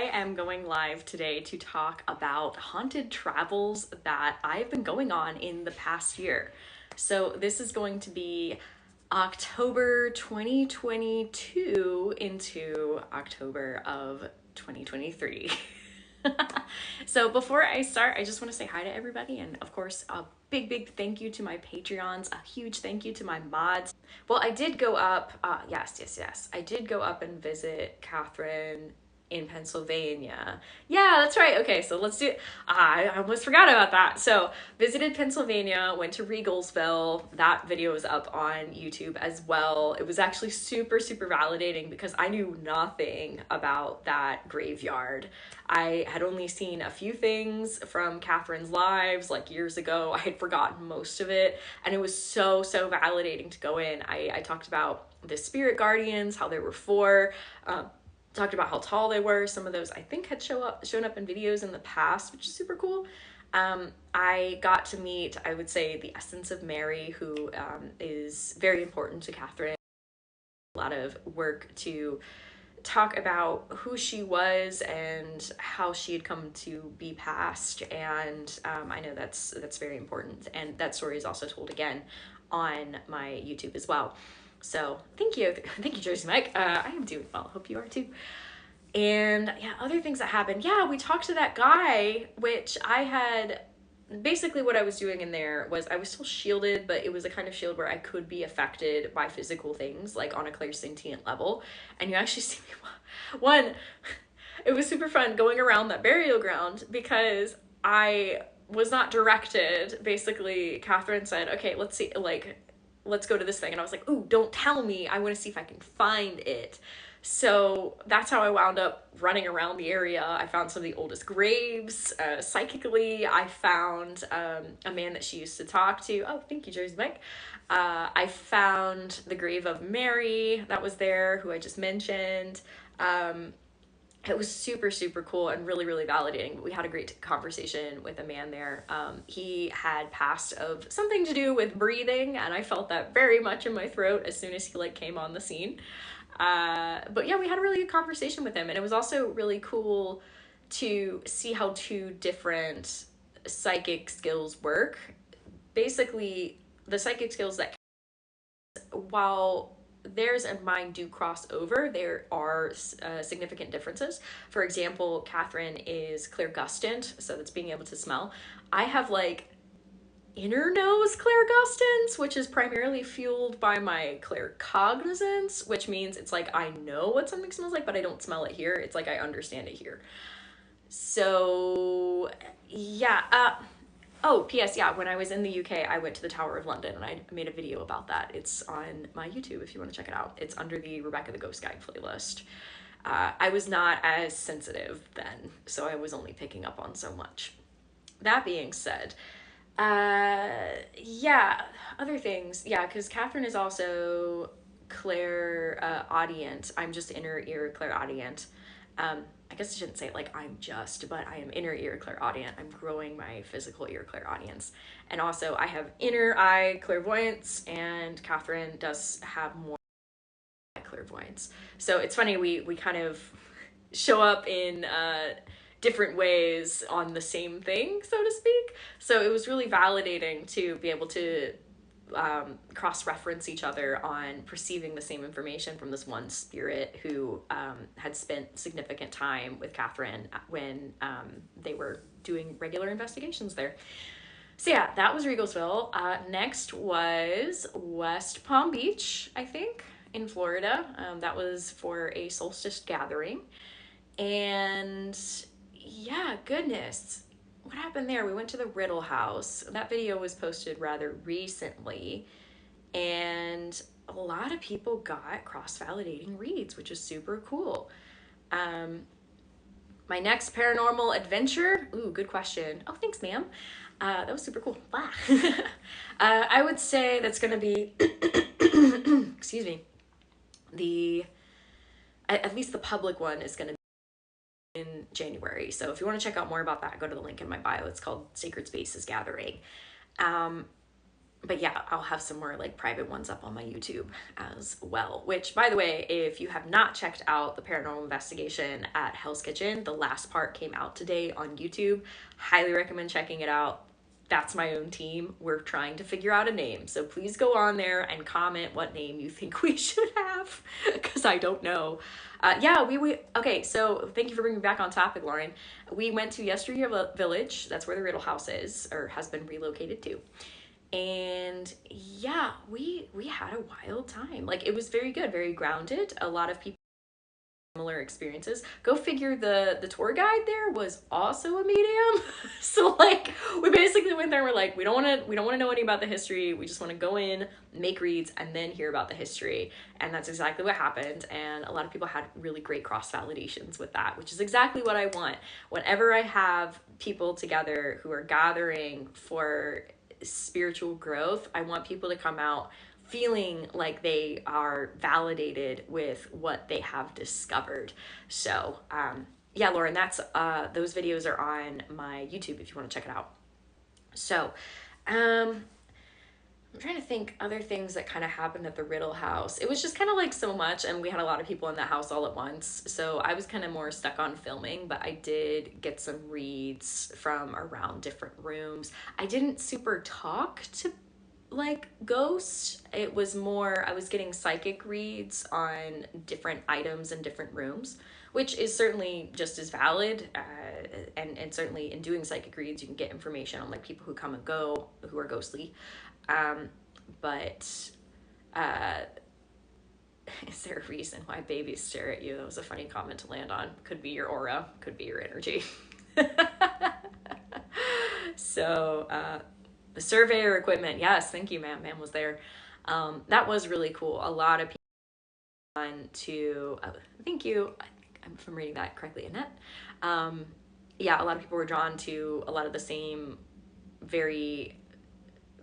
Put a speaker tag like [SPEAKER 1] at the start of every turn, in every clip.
[SPEAKER 1] am going live today to talk about haunted travels that I've been going on in the past year. So this is going to be October 2022 into October of 2023. So before I start, I just want to say hi to everybody, and of course a big thank you to my Patreons, a huge thank you to my mods. Well, I did go up, yes, I did go up and visit Catherine in Pennsylvania. Yeah, that's right. Okay, so let's do it. I almost forgot about that. So visited Pennsylvania, went to Rieglesville. That video is up on YouTube as well. It was actually super validating because I knew nothing about that graveyard. I had only seen a few things from Catherine's lives like years ago. I had forgotten most of it, and it was so validating to go in. I talked about the spirit guardians, how there were four, talked about how tall they were. Some of those I think had shown up in videos in the past, which is super cool. I got to meet, I would say, the essence of Mary, who is very important to Catherine. A lot of work to talk about who she was and how she had come to be passed, and I know that's very important, and that story is also told again on my YouTube as well. So thank you Jersey Mike. I am doing well, hope you are too. And yeah, other things that happened, yeah, we talked to that guy, which I had basically, what I was doing in there was I was still shielded, but it was a kind of shield where I could be affected by physical things, like on a clairsentient level. And you actually see me one, it was super fun going around that burial ground because I was not directed. Basically, Catherine said, okay, let's see, like, let's go to this thing. And I was like, ooh, don't tell me. I want to see if I can find it. So that's how I wound up running around the area. I found some of the oldest graves. Psychically, I found a man that she used to talk to. Oh, thank you, Jersey Mike. I found the grave of Mary that was there, who I just mentioned. It was super cool and really validating. We had a great conversation with a man there. He had passed of something to do with breathing, and I felt that very much in my throat as soon as he came on the scene. But yeah, we had a really good conversation with him, and it was also really cool to see how two different psychic skills work. Basically, the psychic skills that, while theirs and mine do cross over, there are significant differences. For example, Catherine is clairgustant, so that's being able to smell. I have inner nose clairgustance, which is primarily fueled by my claircognizance, which means it's I know what something smells like, but I don't smell it here. It's I understand it here. So yeah. Oh, P.S. yeah, when I was in the UK, I went to the Tower of London, and I made a video about that. It's on my YouTube if you want to check it out. It's under the Rebekah the Ghost Guide playlist. I was not as sensitive then, so I was only picking up on so much. That being said, yeah, other things. Yeah, because Catherine is also clairaudient. I'm just inner ear clairaudient. I guess I shouldn't say I'm just, but I am inner ear clairaudient. I'm growing my physical ear clairaudience. And also I have inner eye clairvoyance, and Catherine does have more clairvoyance. So it's funny, we kind of show up in different ways on the same thing, so to speak. So it was really validating to be able to cross-reference each other on perceiving the same information from this one spirit who had spent significant time with Catherine when they were doing regular investigations there. So yeah, that was Rieglesville. Next was West Palm Beach, I think, in Florida. That was for a solstice gathering. And yeah, goodness, what happened there? We went to the Riddle House. That video was posted rather recently, and a lot of people got cross-validating reads, which is super cool. My next paranormal adventure, ooh, good question. Oh, thanks, ma'am. That was super cool. Wow. I would say that's gonna be, excuse me, at least the public one is gonna in January. So if you want to check out more about that, go to the link in my bio. It's called Sacred Spaces Gathering. but yeah, I'll have some more like private ones up on my YouTube as well. Which, by the way, if you have not checked out the paranormal investigation at Hell's Kitchen, the last part came out today on YouTube. Highly recommend checking it out. That's my own team. We're trying to figure out a name. So please go on there and comment what name you think we should have, because I don't know. Yeah, okay, so thank you for bringing me back on topic, Lauren. We went to Yesteryear Village. That's where the Riddle House is, or has been relocated to. And yeah, we had a wild time. Like, it was very good, very grounded. A lot of people similar experiences. Go figure, the tour guide there was also a medium. So like, we basically went there and we're like, we don't want to know any about the history. We just want to go in, make reads, and then hear about the history. And that's exactly what happened. And a lot of people had really great cross validations with that, which is exactly what I want. Whenever I have people together who are gathering for spiritual growth, I want people to come out feeling like they are validated with what they have discovered. So yeah, Lauren, that's those videos are on my YouTube if you want to check it out. So I'm trying to think other things that kind of happened at the Riddle House. It was just kind of like so much, and we had a lot of people in that house all at once. So I was kind of more stuck on filming, but I did get some reads from around different rooms. I didn't super talk to like ghosts. It was more, I was getting psychic reads on different items in different rooms, which is certainly just as valid. And certainly in doing psychic reads, you can get information on like people who come and go, who are ghostly. But is there a reason why babies stare at you? That was a funny comment to land on. Could be your aura, could be your energy. So, the surveyor equipment, yes, thank you, ma'am. Ma'am was there. That was really cool. A lot of people on to, thank you. I think if I'm reading that correctly, Annette. Yeah, a lot of people were drawn to a lot of the same very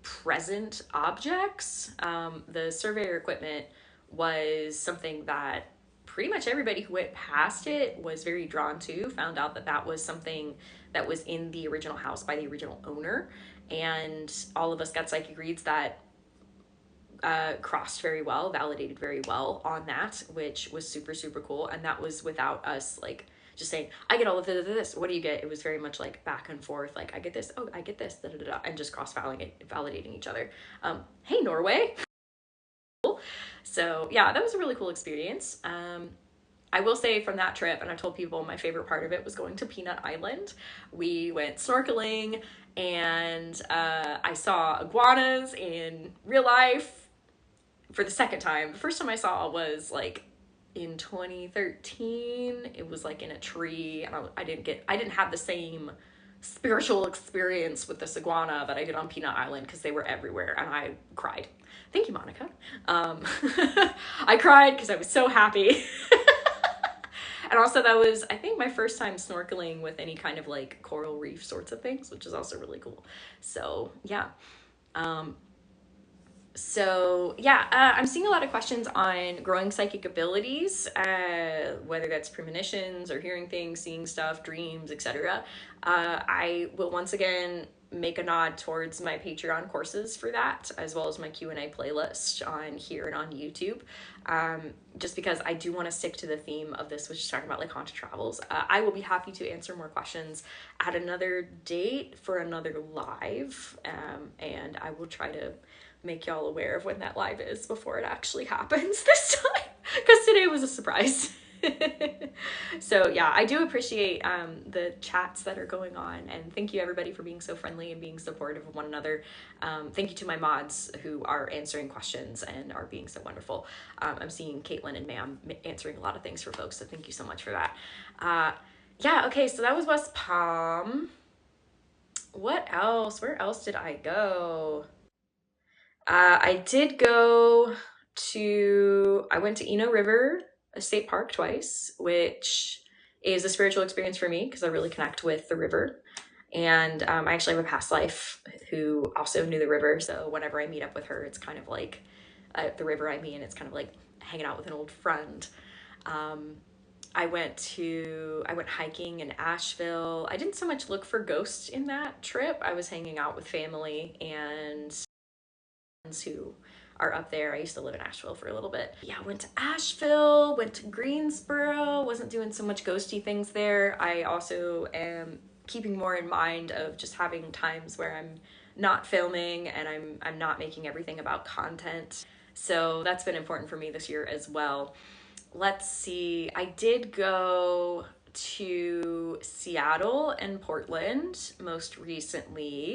[SPEAKER 1] present objects. The surveyor equipment was something that pretty much everybody who went past it was very drawn to, found out that that was something that was in the original house by the original owner. And all of us got psychic reads that crossed very well, validated very well on that, which was super, super cool. And that was without us like just saying, I get all of this. What do you get? It was very much like back and forth. Like, I get this. Oh, I get this. Da, da, da, da, and just validating each other. Hey, Norway. So yeah, that was a really cool experience. I will say from that trip, and I told people my favorite part of it was going to Peanut Island. We went snorkeling, and I saw iguanas in real life for the second time. The first time I saw was like in 2013. It was like in a tree, and I didn't have the same spiritual experience with this iguana that I did on Peanut Island, because they were everywhere, and I cried. Thank you, Monica. I cried because I was so happy. And also that was, I think, my first time snorkeling with any kind of like coral reef sorts of things, which is also really cool. So yeah. I'm seeing a lot of questions on growing psychic abilities, whether that's premonitions or hearing things, seeing stuff, dreams, etc. I will once again make a nod towards my Patreon courses for that, as well as my Q&A playlist on here and on YouTube, just because I do want to stick to the theme of this, which is talking about like haunted travels. I will be happy to answer more questions at another date for another live, and I will try to make y'all aware of when that live is before it actually happens this time, because today was a surprise. So yeah, I do appreciate the chats that are going on, and thank you everybody for being so friendly and being supportive of one another. Thank you to my mods who are answering questions and are being so wonderful. I'm seeing Caitlin and Ma'am answering a lot of things for folks, so thank you so much for that. Yeah, okay, so that was West Palm. What else? Where else did I go? I went to Eno River State Park twice, which is a spiritual experience for me because I really connect with the river. And I actually have a past life who also knew the river. So whenever I meet up with her, it's kind of like the river I mean, it's kind of like hanging out with an old friend. I went hiking in Asheville. I didn't so much look for ghosts in that trip. I was hanging out with family and who are up there. I used to live in Asheville for a little bit. Yeah, went to Asheville, went to Greensboro, wasn't doing so much ghosty things there. I also am keeping more in mind of just having times where I'm not filming and I'm not making everything about content. So that's been important for me this year as well. Let's see, I did go to Seattle and Portland most recently.